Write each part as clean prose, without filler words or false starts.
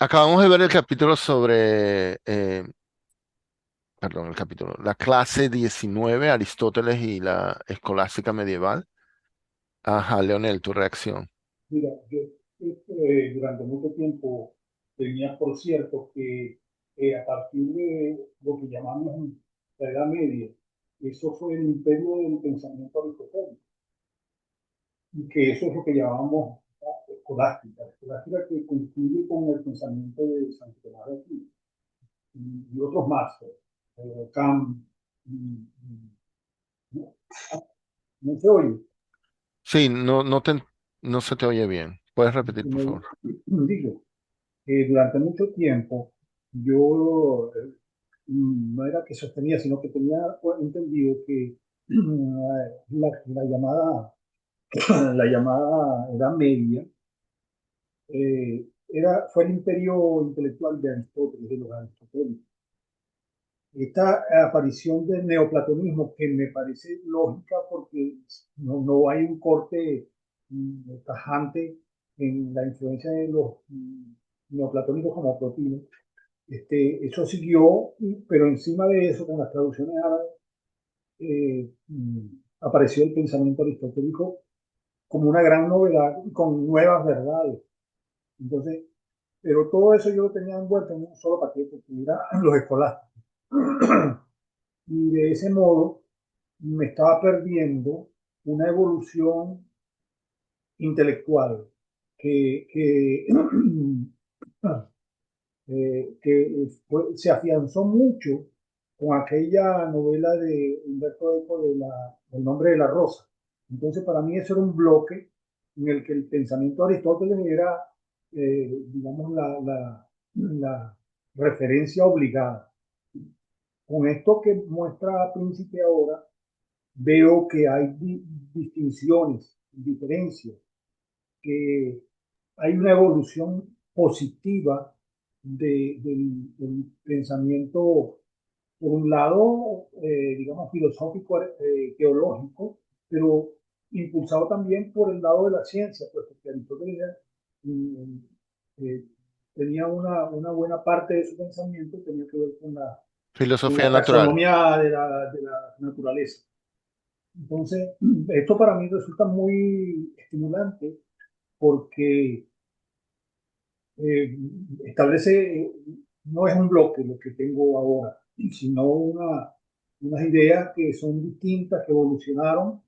Acabamos de ver el capítulo sobre, perdón, el capítulo, la clase 19, Aristóteles y la escolástica medieval. Ajá, Leonel, tu reacción. Mira, yo durante mucho tiempo tenía por cierto que a partir de lo que llamamos la Edad Media, eso fue el imperio del pensamiento aristotélico, y que eso es lo que llamamos escolástica, escolástica que coincide con el pensamiento de San Tomás de Aquino y otros más, Kant, no, no se oye. Sí, no se te oye bien. ¿Puedes repetir, por favor? Digo, durante mucho tiempo yo no era que sostenía, sino que tenía entendido que la llamada, la llamada Edad Media fue el imperio intelectual de Aristóteles, de los aristotélicos. Esta aparición del neoplatonismo, que me parece lógica porque no hay un corte tajante en la influencia de los neoplatónicos como Plotino. Eso siguió, pero encima de eso, con las traducciones árabes, apareció el pensamiento aristotélico como una gran novedad y con nuevas verdades. Entonces, pero todo eso yo lo tenía envuelto en un solo paquete, que era los escolásticos. Y de ese modo me estaba perdiendo una evolución intelectual que se afianzó mucho con aquella novela de Humberto Eco El nombre de la rosa. Entonces, para mí eso era un bloque en el que el pensamiento de Aristóteles era, digamos, la referencia obligada. Con esto que muestra Príncipe ahora, veo que hay distinciones, diferencias, que hay una evolución positiva del pensamiento, por un lado, digamos, filosófico, teológico, pero impulsado también por el lado de la ciencia, pues porque Aristóteles mm, eh, tenía una buena parte de su pensamiento tenía que ver con Filosofía la natural. taxonomía de la naturaleza. Entonces, esto para mí resulta muy estimulante porque eh, establece, no es un bloque lo que tengo ahora, sino unas ideas que son distintas, que evolucionaron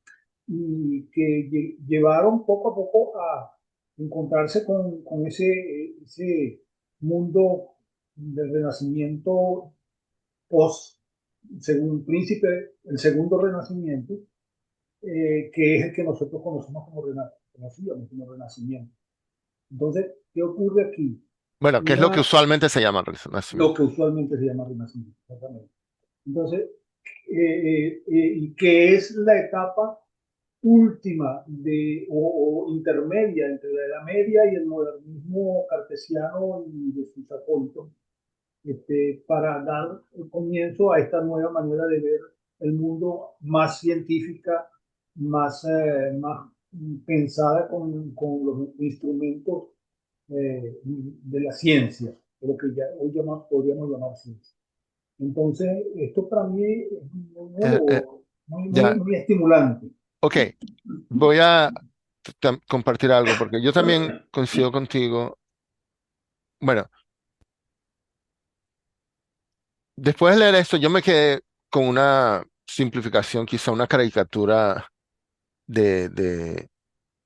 y que llevaron poco a poco a encontrarse con ese mundo del renacimiento post, según Príncipe, el segundo renacimiento, que es el que nosotros conocemos como, conocíamos como renacimiento. Entonces, ¿qué ocurre aquí? Bueno, ¿qué es lo que Una, usualmente se llama lo renacimiento? que usualmente se llama renacimiento, exactamente. Entonces, y que es la etapa última o intermedia entre la Edad Media y el modernismo cartesiano y de sus acólitos, para dar comienzo a esta nueva manera de ver el mundo más científica, más pensada con los instrumentos de la ciencia, de lo que ya hoy podríamos llamar ciencia. Entonces, esto para mí es muy Eh, eh, nuevo, ya, muy estimulante. ok. Voy a compartir algo porque yo también coincido contigo. Bueno, después de leer esto, yo me quedé con una simplificación, quizá una caricatura de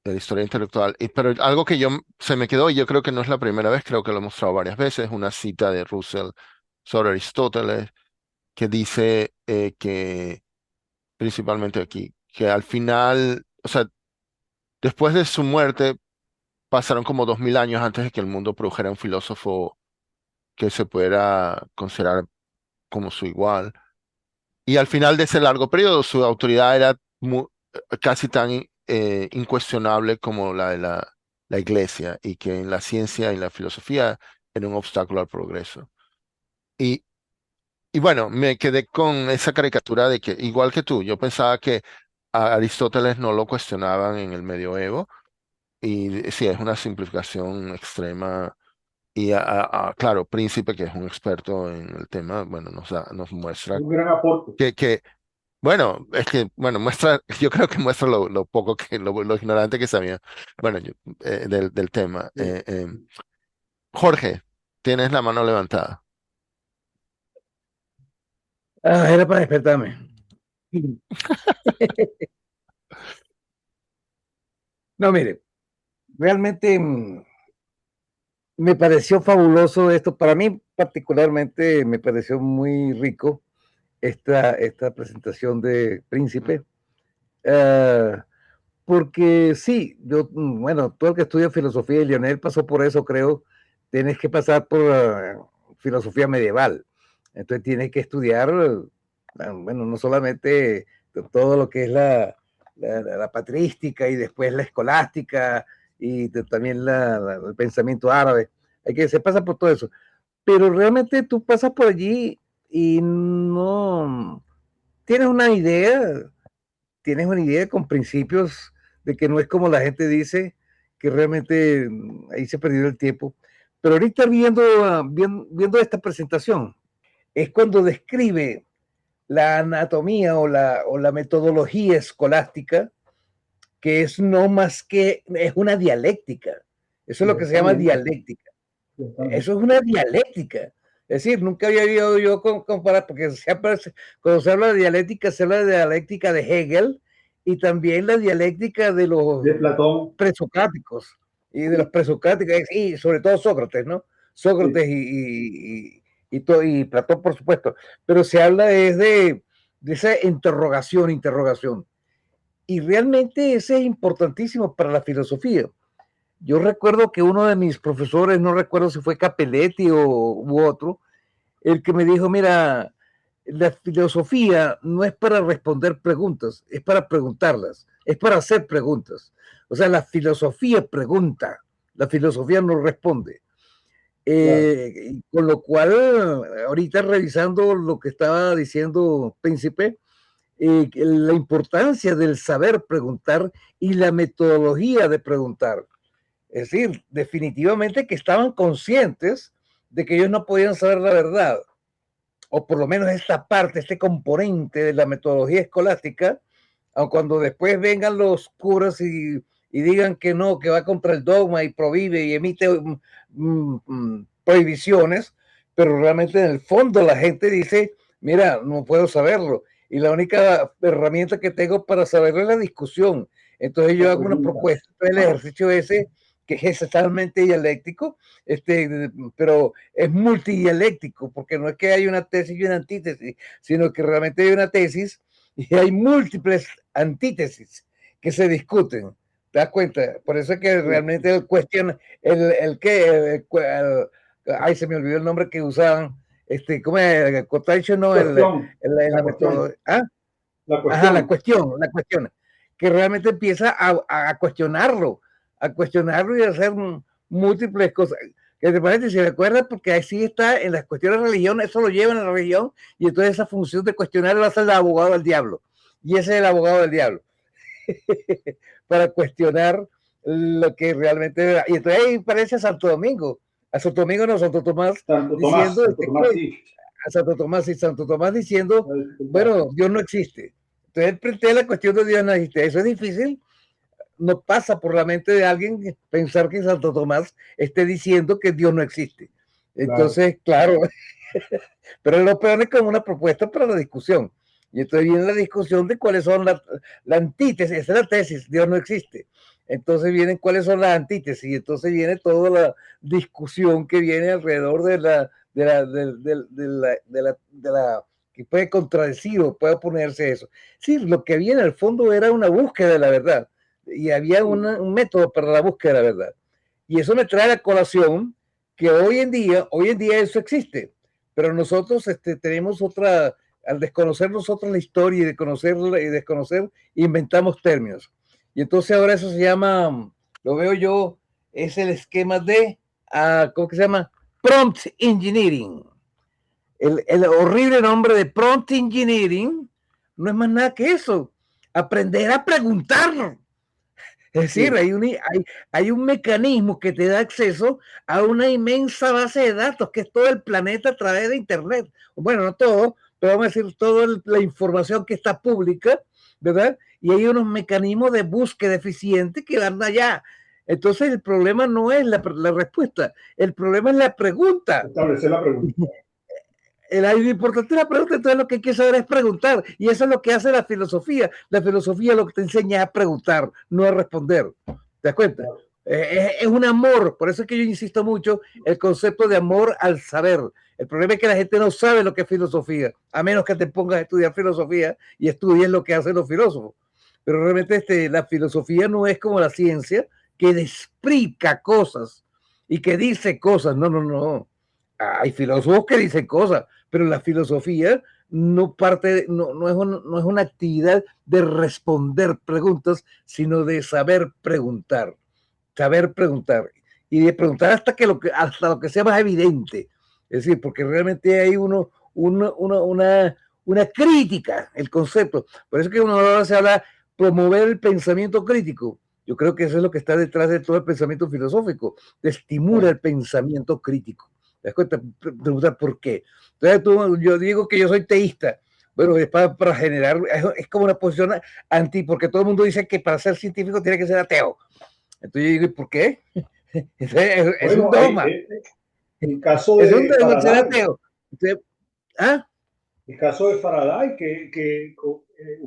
la historia intelectual. Pero algo que se me quedó, y yo creo que no es la primera vez, creo que lo he mostrado varias veces, una cita de Russell sobre Aristóteles, que dice que, principalmente aquí, que al final, o sea, después de su muerte, pasaron como 2000 años antes de que el mundo produjera un filósofo que se pudiera considerar como su igual. Y al final de ese largo periodo, su autoridad era casi tan incuestionable como la de la iglesia, y que en la ciencia y la filosofía era un obstáculo al progreso. Y, y bueno, me quedé con esa caricatura de que, igual que tú, yo pensaba que a Aristóteles no lo cuestionaban en el medioevo, y sí, es una simplificación extrema. claro, Príncipe, que es un experto en el tema, bueno, nos muestra Un gran aporte. que, bueno, es que, bueno, muestra, yo creo que muestra lo poco lo ignorante que sabía, bueno, del tema. Sí. Jorge, tienes la mano levantada. Ah, era para despertarme. No, mire, realmente me pareció fabuloso esto. Para mí particularmente me pareció muy rico esta presentación de Príncipe. Uh, porque sí, yo, bueno, todo el que estudia filosofía, y Lionel pasó por eso, creo, tienes que pasar por filosofía medieval. Entonces tienes que estudiar, bueno, no solamente todo lo que es la patrística y después la escolástica y también el pensamiento árabe. Se pasa por todo eso. Pero realmente tú pasas por allí y no tienes una idea con principios de que no es como la gente dice, que realmente ahí se perdió el tiempo. Pero ahorita viendo esta presentación, es cuando describe la anatomía o la metodología escolástica, que es no más que, es una dialéctica. Eso es lo que se llama Ciertamente, dialéctica. ciertamente. Eso es una dialéctica. Es decir, nunca había oído yo comparar, porque cuando se habla de dialéctica, se habla de dialéctica de Hegel y también la dialéctica de los De Platón, presocráticos y de los presocráticos, y sobre todo Sócrates, ¿no? sí, Sócrates y Platón, por supuesto. Pero se habla de esa interrogación. Y realmente ese es importantísimo para la filosofía. Yo recuerdo que uno de mis profesores, no recuerdo si fue Capelletti u otro, el que me dijo, mira, la filosofía no es para responder preguntas, es para preguntarlas, es para hacer preguntas. O sea, la filosofía pregunta, la filosofía no responde. claro. Con lo cual, ahorita revisando lo que estaba diciendo Príncipe, la importancia del saber preguntar y la metodología de preguntar. Es decir, definitivamente que estaban conscientes de que ellos no podían saber la verdad, o por lo menos esta parte, este componente de la metodología escolástica, aun cuando después vengan los curas y digan que no, que va contra el dogma y prohíbe y emite prohibiciones, pero realmente en el fondo la gente dice, mira, no puedo saberlo. Y la única herramienta que tengo para saberlo es la discusión. Entonces yo La hago una pregunta. propuesta, el ejercicio ese, que es esencialmente dialéctico, pero es multidialéctico, porque no es que haya una tesis y una antítesis, sino que realmente hay una tesis y hay múltiples antítesis que se discuten. ¿Te das cuenta? Por eso es que Sí, realmente el cuestión, ay, se me olvidó el nombre que usaban, ¿cómo es? El quotation, no, la la cuestión, método, ¿ah? la Ajá, cuestión. la cuestión, que realmente empieza a cuestionarlo y a hacer múltiples cosas. Que te parece, si recuerdas, porque así está en las cuestiones de religión, eso lo lleva en la religión, y entonces esa función de cuestionar lo hace el abogado del diablo. Y ese es el abogado del diablo, para cuestionar lo que realmente. Y entonces ahí parece a Santo Domingo no, Santo Tomás, diciendo Santo Tomás, que sí. a Santo Tomás y Santo Tomás diciendo, Disculpa. bueno, Dios no existe. Entonces él plantea la cuestión de Dios no existe. Eso es difícil, no pasa por la mente de alguien pensar que Santo Tomás esté diciendo que Dios no existe. Claro. Entonces, claro, pero lo peor es como una propuesta para la discusión. Y entonces viene la discusión de cuáles son la antítesis, esa es la tesis, Dios no existe. Entonces vienen cuáles son las antítesis, y entonces viene toda la discusión que viene alrededor de la que puede contradecir o puede oponerse a eso. Sí, lo que había en el fondo era una búsqueda de la verdad, y había Sí, un método para la búsqueda de la verdad. Y eso me trae a la colación que hoy en día eso existe, pero nosotros tenemos otra, al desconocer nosotros la historia y desconocer, inventamos términos. Y entonces ahora eso se llama, lo veo yo, es el esquema de, ¿cómo que se llama? Prompt Engineering. El horrible nombre de Prompt Engineering no es más nada que eso, aprender a preguntar. Es decir, Sí, hay un mecanismo que te da acceso a una inmensa base de datos, que es todo el planeta a través de Internet. Bueno, no todo, pero vamos a decir toda la información que está pública, ¿verdad? Y hay unos mecanismos de búsqueda eficiente que van allá. Entonces el problema no es la respuesta, el problema es la pregunta. establecer la pregunta. Lo importante es la pregunta, entonces lo que hay que saber es preguntar. Y eso es lo que hace la filosofía. La filosofía lo que te enseña es a preguntar, no a responder. ¿Te das cuenta? Claro. Es un amor, por eso es que yo insisto mucho el concepto de amor al saber. El problema es que la gente no sabe lo que es filosofía, a menos que te pongas a estudiar filosofía y estudies lo que hacen los filósofos. Pero realmente la filosofía no es como la ciencia, que explica cosas y que dice cosas. No, no, no. Hay filósofos que dicen cosas, pero la filosofía no parte, no es una actividad de responder preguntas, sino de saber preguntar y de preguntar hasta lo que sea más evidente. Es decir, porque realmente hay una crítica, el concepto. Por eso que uno ahora se habla promover el pensamiento crítico. Yo creo que eso es lo que está detrás de todo el pensamiento filosófico, estimula Claro. el pensamiento crítico. ¿Te das cuenta? Preguntar por qué. Entonces yo digo que yo soy teísta. Bueno, es para generar, es como una posición anti, porque todo el mundo dice que para ser científico tiene que ser ateo. Entonces yo digo, ¿y por qué? Es un Bueno, dogma, el caso es un de dogma ser Faraday, ateo. Entonces, ¿ah? el caso de Faraday, que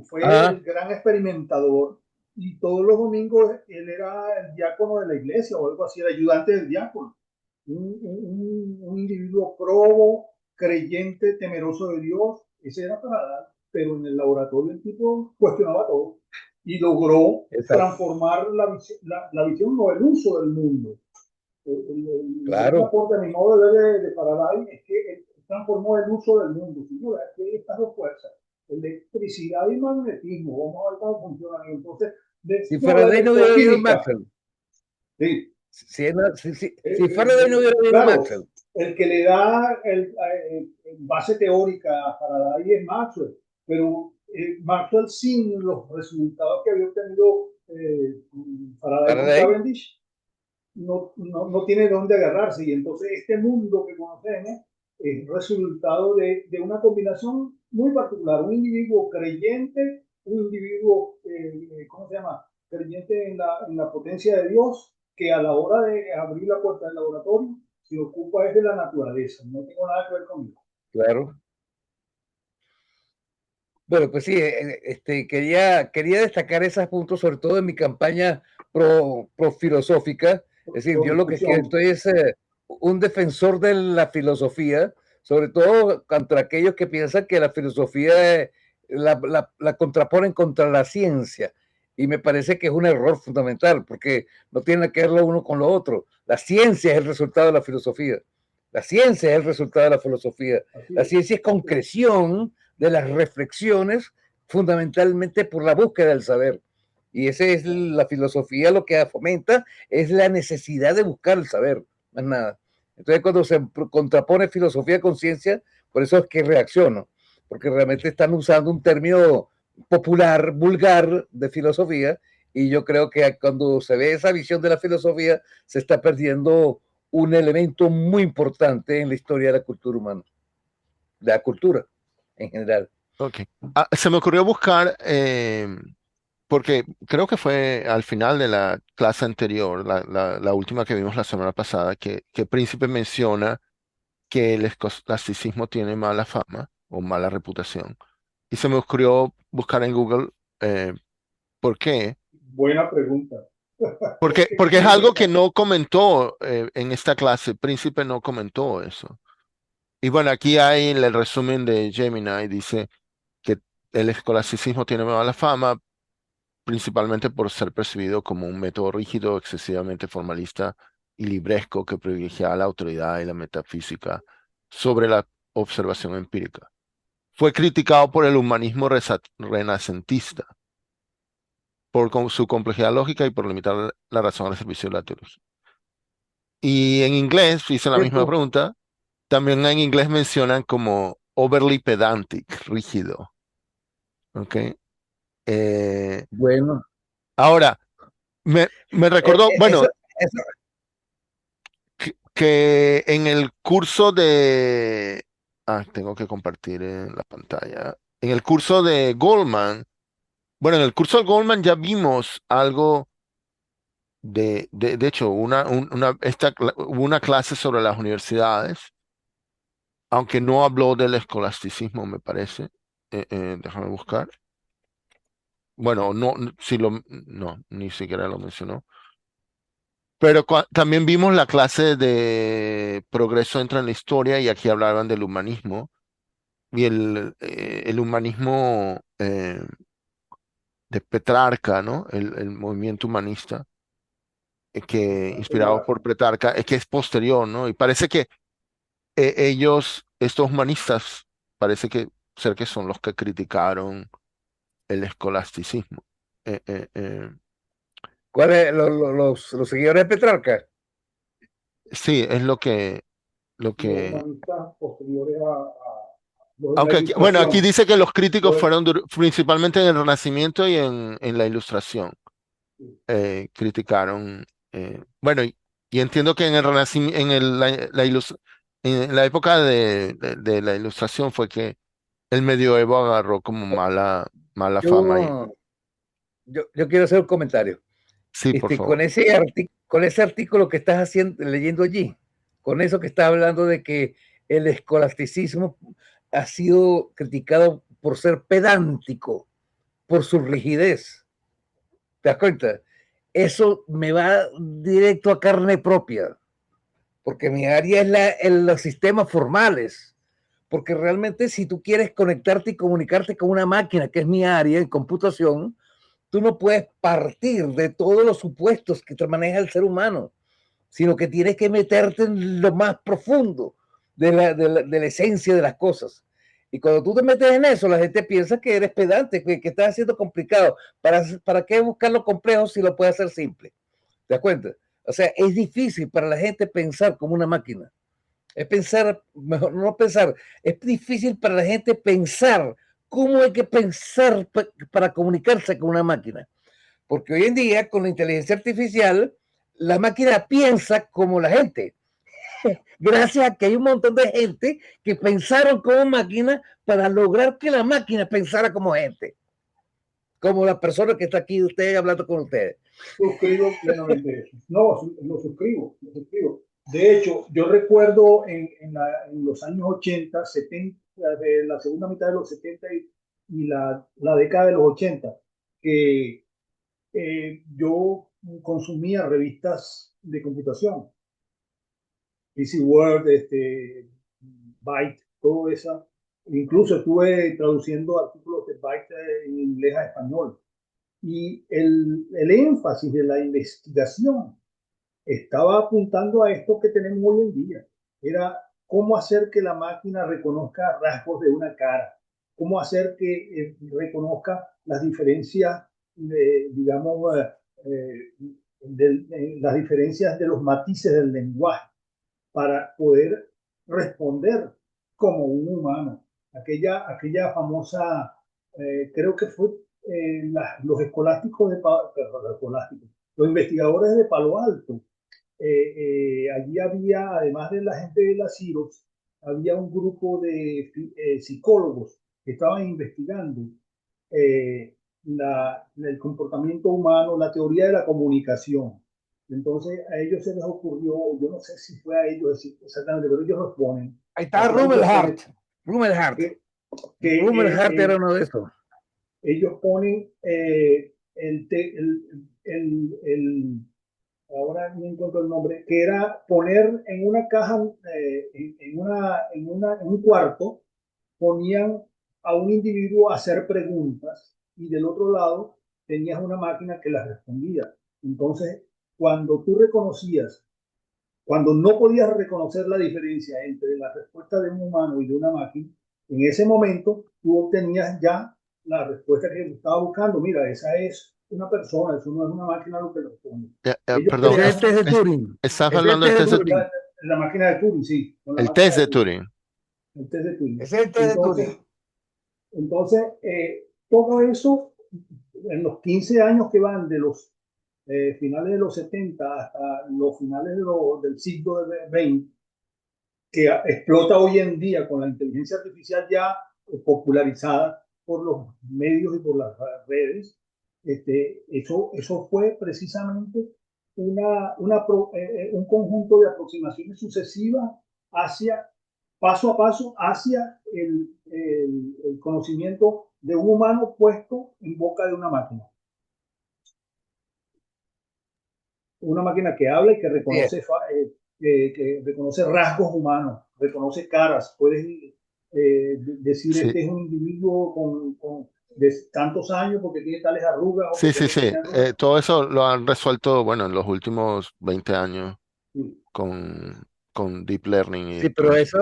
fue Ah, el gran experimentador y todos los domingos él era el diácono de la iglesia o algo así, el ayudante del diácono. Un individuo probo, creyente, temeroso de Dios, ese era Faraday, pero en el laboratorio el tipo cuestionaba todo y logró exacto, transformar la visión o el uso del mundo. El gran claro, aporte a mi modo de ver de Faraday es que él transformó el uso del mundo. Señora, aquí hay estas dos fuerzas, electricidad y magnetismo. Vamos a ver cómo funcionan. Entonces, si no, la Faraday no hubiera habido electroquímica, Maxwell, sí, si Faraday no hubiera habido claro, Maxwell, el que le da base teórica a Faraday es Maxwell, pero Maxwell sin los resultados que había obtenido Faraday con Faraday, Cavendish, no tiene dónde agarrarse. Y entonces este mundo que conocemos es resultado una combinación muy particular. Un individuo creyente, un individuo, ¿cómo se llama? Creyente en la potencia de Dios, que a la hora de abrir la puerta del laboratorio se ocupa es de la naturaleza. No tengo nada que ver conmigo. claro. Bueno, pues sí, quería destacar esos puntos, sobre todo en mi campaña pro filosófica. Es decir, Por yo lo que discusión. estoy es un defensor de la filosofía, sobre todo contra aquellos que piensan que la filosofía la contraponen contra la ciencia. Y me parece que es un error fundamental, porque no tiene que ver lo uno con lo otro. La ciencia es el resultado de la filosofía. La ciencia es el resultado de la filosofía. Así La es. ciencia es Así es. concreción de las reflexiones fundamentalmente por la búsqueda del saber. Y esa es la filosofía, lo que fomenta es la necesidad de buscar el saber, más nada. Entonces cuando se contrapone filosofía con ciencia, por eso es que reacciono, porque realmente están usando un término popular, vulgar de filosofía, y yo creo que cuando se ve esa visión de la filosofía, se está perdiendo un elemento muy importante en la historia de la cultura humana, de la cultura en general. Ok. Se me ocurrió buscar, porque creo que fue al final de la clase anterior, la última que vimos la semana pasada, que Príncipe menciona que el escolasticismo tiene mala fama o mala reputación. Y se me ocurrió buscar en Google por qué. Buena pregunta. Porque Porque es quién algo que está. no comentó en esta clase. Príncipe no comentó eso. Y bueno, aquí hay el resumen de Gemini, dice que el escolasticismo tiene mala fama, principalmente por ser percibido como un método rígido, excesivamente formalista y libresco que privilegia la autoridad y la metafísica sobre la observación empírica. Fue criticado por el humanismo renacentista, por su complejidad lógica y por limitar la razón al servicio de la teología. Y en inglés, hice la misma Cierto. pregunta, también en inglés mencionan como overly pedantic, rígido. ¿Ok? Eh, Bueno, ahora, Me recordó, Eso, bueno, eso, que en el curso de... Ah, tengo que compartir en la pantalla. En el curso de Goldman, bueno, en el curso de Goldman ya vimos algo de hecho, hubo una clase sobre las universidades, aunque no habló del escolasticismo, me parece. Déjame buscar. Bueno, no, si no, ni siquiera lo mencionó. Pero también vimos la clase de progreso entra en la historia y aquí hablaban del humanismo y el humanismo de Petrarca, ¿no? El movimiento humanista que inspirado por Petrarca, que es posterior, ¿no? Y parece que ellos, estos humanistas, parece que ser que son los que criticaron el escolasticismo. Eh, eh, eh, ¿cuáles los seguidores de Petrarca? sí, es lo Los que humanistas posteriores a los de la Aunque bueno, aquí Ilustración. dice que los críticos Los- fueron principalmente en el Renacimiento y en la Ilustración. Criticaron. Bueno, y entiendo que en el Renacimiento, en la época de la Ilustración fue que el medioevo agarró como mala fama. Yo, yo quiero hacer un comentario. Sí, por Con favor. con ese artículo que estás haciendo, leyendo allí, con eso que estás hablando de que el escolasticismo ha sido criticado por ser pedántico, por su rigidez. ¿Te das cuenta? Eso me va directo a carne propia, porque mi área es los sistemas formales. Porque realmente si tú quieres conectarte y comunicarte con una máquina, que es mi área en computación, tú no puedes partir de todos los supuestos que te maneja el ser humano, sino que tienes que meterte en lo más profundo de la esencia de las cosas. Y cuando tú te metes en eso, la gente piensa que eres pedante, que estás haciendo complicado. ¿Para qué buscar lo complejo si lo puedes hacer simple? ¿Te das cuenta? O sea, es difícil para la gente pensar como una máquina. Es pensar, mejor no pensar, es difícil para la gente pensar cómo hay que pensar para comunicarse con una máquina. Porque hoy en día, con la inteligencia artificial, la máquina piensa como la gente. Gracias a que hay un montón de gente que pensaron como máquina para lograr que la máquina pensara como gente. Como la persona que está aquí, usted hablando con ustedes. Suscribo plenamente eso. No, lo suscribo, lo suscribo. De hecho, yo recuerdo en los años 80, 70, de la segunda mitad de los 70 y la década de los 80, que yo consumía revistas de computación, PC Word, Byte, todo eso. Incluso estuve traduciendo artículos de Byte en inglés a español. Y el énfasis de la investigación estaba apuntando a esto que tenemos hoy en día. Era cómo hacer que la máquina reconozca rasgos de una cara, cómo hacer que reconozca las diferencias, digamos, las diferencias de los matices del lenguaje para poder responder como un humano. Aquella famosa, creo que fue los escolásticos perdón, los investigadores de Palo Alto. Allí había, además de la gente de la CIROS, había un grupo de psicólogos que estaban investigando el comportamiento humano, la teoría de la comunicación. Entonces a ellos se les ocurrió, yo no sé si fue a ellos exactamente, pero ellos los ponen, Ahí está la Rummel práctica Hart. Rummel Hart. que, Rummel que Hart era uno de esos. ellos ponen ahora no encuentro el nombre, que era poner en una caja, en un cuarto, ponían a un individuo a hacer preguntas y del otro lado tenías una máquina que las respondía. Entonces, cuando tú reconocías, cuando no podías reconocer la diferencia entre la respuesta de un humano y de una máquina, en ese momento tú obtenías ya la respuesta que estaba buscando. Mira, esa es una persona, eso no es una máquina lo que responde. Ellos Perdón, Ese es el crearon test de Turing. estás Ese es el hablando del test de test Turing. la máquina de Turing, sí, con la el máquina test de de Turing, Turing. el test de Turing. Ese es el test de Entonces, Turing. todo eso, en los 15 años que van finales de los 70 hasta los finales del siglo XX, que explota hoy en día con la inteligencia artificial ya popularizada por los medios y por las redes, eso fue precisamente un conjunto de aproximaciones sucesivas hacia, paso a paso, hacia el conocimiento de un humano puesto en boca de una máquina. Una máquina que habla y que reconoce, que reconoce rasgos humanos, reconoce caras. Puedes decir Sí, este es un individuo de tantos años porque tiene tales arrugas o sí, porque sí, no sí. tiene arrugas. Todo eso lo han resuelto, bueno, en los últimos 20 años Sí, con Deep Learning y Sí, pero con... eso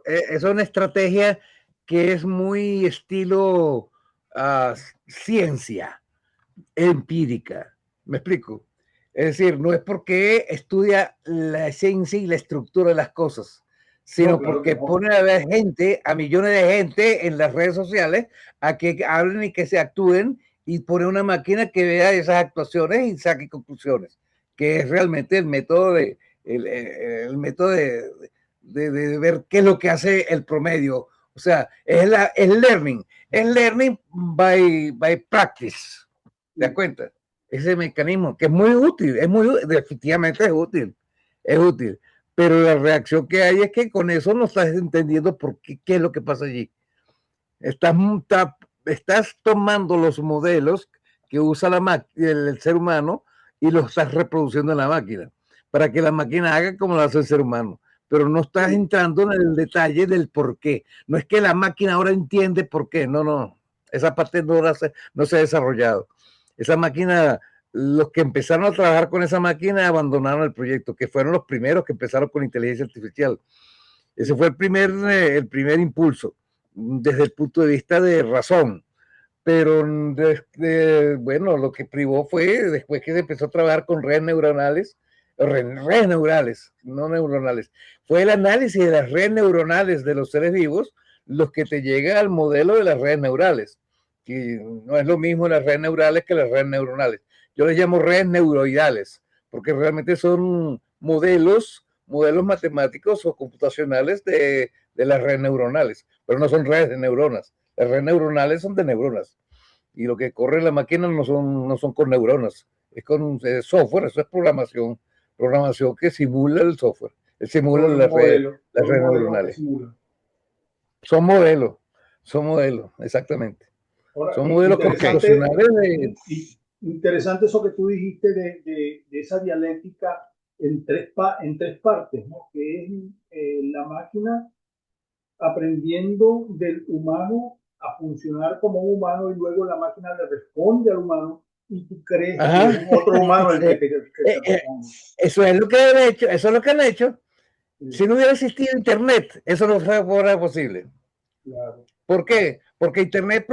es una estrategia que es muy estilo ciencia empírica. ¿Me explico? Es decir, no es porque estudia la esencia y la estructura de las cosas, no, sino claro que porque no. pone a ver gente, a millones de gente en las redes sociales a que hablen y que se actúen y pone una máquina que vea esas actuaciones y saque conclusiones, que es realmente el método de ver qué es lo que hace el promedio. O sea, es learning by practice. ¿Te das Sí, cuenta? Ese mecanismo que es muy útil, definitivamente es útil, pero la reacción que hay es que con eso no estás entendiendo qué es lo que pasa allí. Estás, estás tomando los modelos que usa el ser humano y los estás reproduciendo en la máquina, para que la máquina haga como lo hace el ser humano, pero no estás sí, entrando en el detalle del por qué. No es que la máquina ahora entiende por qué, no, esa parte no se ha desarrollado. Esa máquina, los que empezaron a trabajar con esa máquina abandonaron el proyecto, que fueron los primeros que empezaron con inteligencia artificial. Ese fue el primer impulso desde el punto de vista de razón. Pero bueno, lo que privó fue después que se empezó a trabajar con redes neuronales, redes neurales, no neuronales. Fue el análisis de las redes neuronales de los seres vivos los que te llega al modelo de las redes neurales, que no es lo mismo las redes neurales que las redes neuronales. Yo les llamo redes neuroidales, porque realmente son modelos matemáticos o computacionales de las redes neuronales, pero no son redes de neuronas. Las redes neuronales son de neuronas y lo que corre la máquina no son con neuronas, es con software, eso es programación que simula el software, simula las sobre un redes modelo que neuronales. simula. Son modelos, exactamente. Ahora, Son modelos Ok, computacionales interesante eso que tú dijiste de esa dialéctica en tres partes, ¿no? Que es la máquina aprendiendo del humano a funcionar como un humano y luego la máquina le responde al humano y tú crees que es Ajá. un otro humano el que te responde. Eso es lo que han hecho, eso es lo que han hecho. Si Sí, no hubiera existido Internet, eso no fuera posible. claro, ¿Por claro. qué? Porque Internet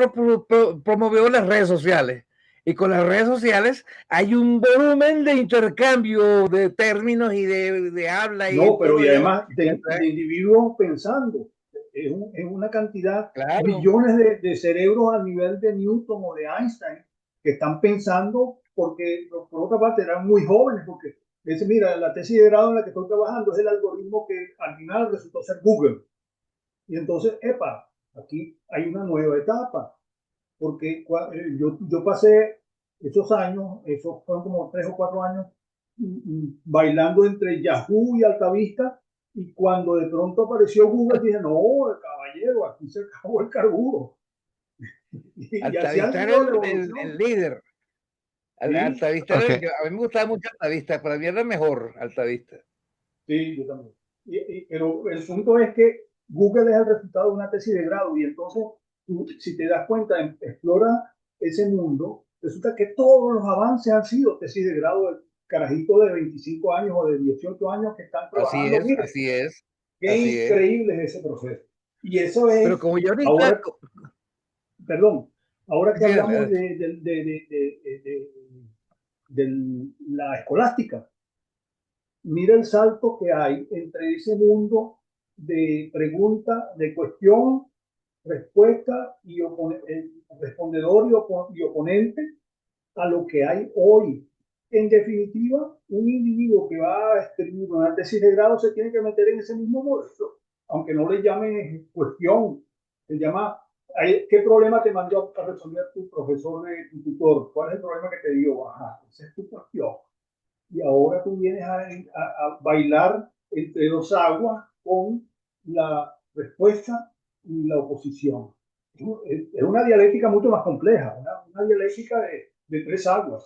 promovió las redes sociales. Y con las redes sociales hay un volumen de intercambio de términos y de habla y No, pero todo y eso. además de individuos pensando. Es una cantidad, Claro, millones de cerebros a nivel de Newton o de Einstein que están pensando porque, por otra parte, eran muy jóvenes, porque dice, mira, la tesis de grado en la que estoy trabajando es el algoritmo que al final resultó ser Google. Y entonces, epa, aquí hay una nueva etapa, porque yo pasé esos años, esos fueron como 3 o 4 años, bailando entre Yahoo y Altavista, y cuando de pronto apareció Google, dije, no, caballero, aquí se acabó el carburo. Y así han Altavista era ido la evolución. el líder. Sí, Altavista ok. a mí me gustaba mucho Altavista, para mí era mejor Altavista. sí, yo también. Pero el punto es que Google es el resultado de una tesis de grado y entonces, si te das cuenta, explora ese mundo, resulta que todos los avances han sido tesis de grado de carajitos de 25 años o de 18 años que están Así trabajando. es, Mire, así es, qué así es. increíble es ese proceso. Y eso Pero es, como yo ahorita, ahora, perdón, ahora que sí, hablamos de la escolástica, mira el salto que hay entre ese mundo de pregunta, de cuestión, respuesta y respondedor y oponente a lo que hay hoy. en definitiva, un individuo que va a escribir una tesis de grado se tiene que meter en ese mismo modelo, aunque no le llame cuestión, se llama, ¿qué problema te mandó a resolver tu profesor de tu tutor? ¿Cuál es el problema que te dio? Ajá, esa es tu cuestión. Y ahora tú vienes a bailar entre dos aguas con la respuesta y la oposición. Es una dialéctica mucho más compleja, una dialéctica de tres aguas.